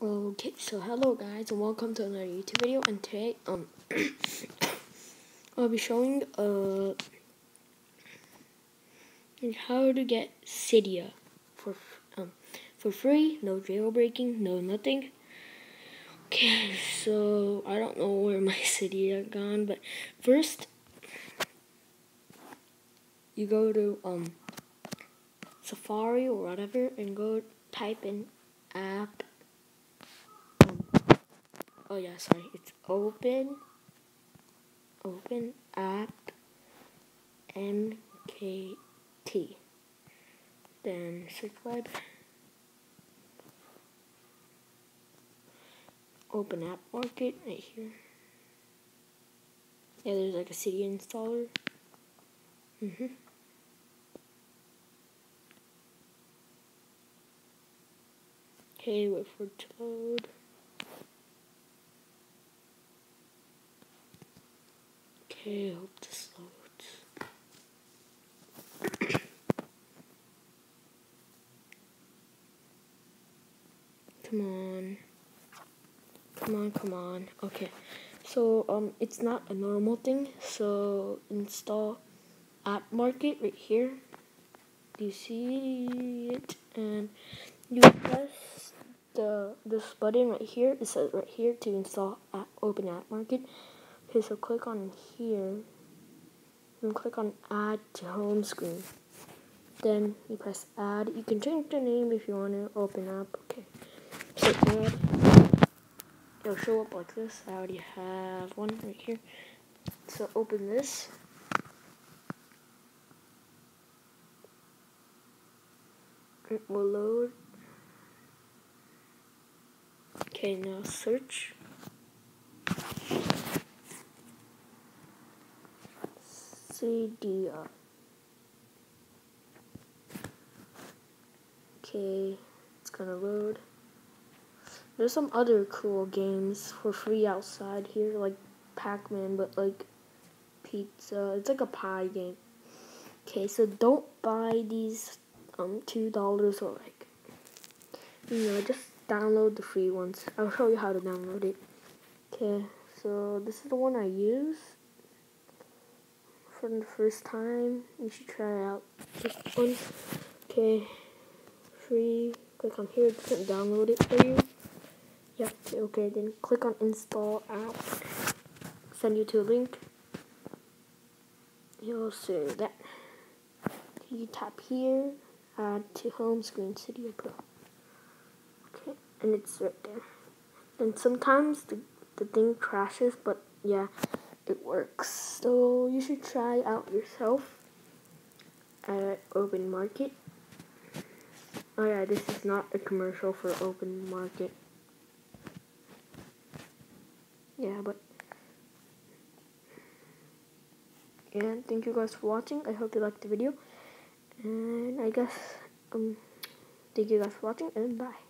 Okay, so hello guys and welcome to another YouTube video, and today I'll be showing how to get Cydia for free, no jailbreaking, no nothing. Okay, so I don't know where my Cydia gone, but first you go to Safari or whatever and go type in app. Oh yeah, sorry, it's open app MKT. Then search web. Open app market right here. Yeah, there's like a Cydia installer. Okay, wait for it to load. Okay, hope this loads. Come on. Okay, so it's not a normal thing. So install app market right here. Do you see it? And you press this button right here. It says right here to install open app market. Okay, so click on here and click on add to home screen. Then you press add. You can change the name if you want to open up. Okay, so add. It'll show up like this. I already have one right here. So open this. It will load. Okay, now search. Cydia. Okay, it's gonna load. There's some other cool games for free outside here, like Pac-Man, but like pizza. It's like a pie game. Okay, so don't buy these $2 or like, just download the free ones. I'll show you how to download it. Okay, so this is the one I use for the first time. You should try out this one. Okay, free. Click on here. It's gonna download it for you. Yeah, okay, then click on install app. Send you to a link. You'll see that. You tap here, add to home screen Cydia Pro. Okay, and it's right there. And sometimes the thing crashes, but yeah, it works. So you should try out yourself at Open Market. Oh yeah, this is not a commercial for Open Market. Yeah, but yeah, thank you guys for watching. I hope you liked the video. And I guess thank you guys for watching, and bye.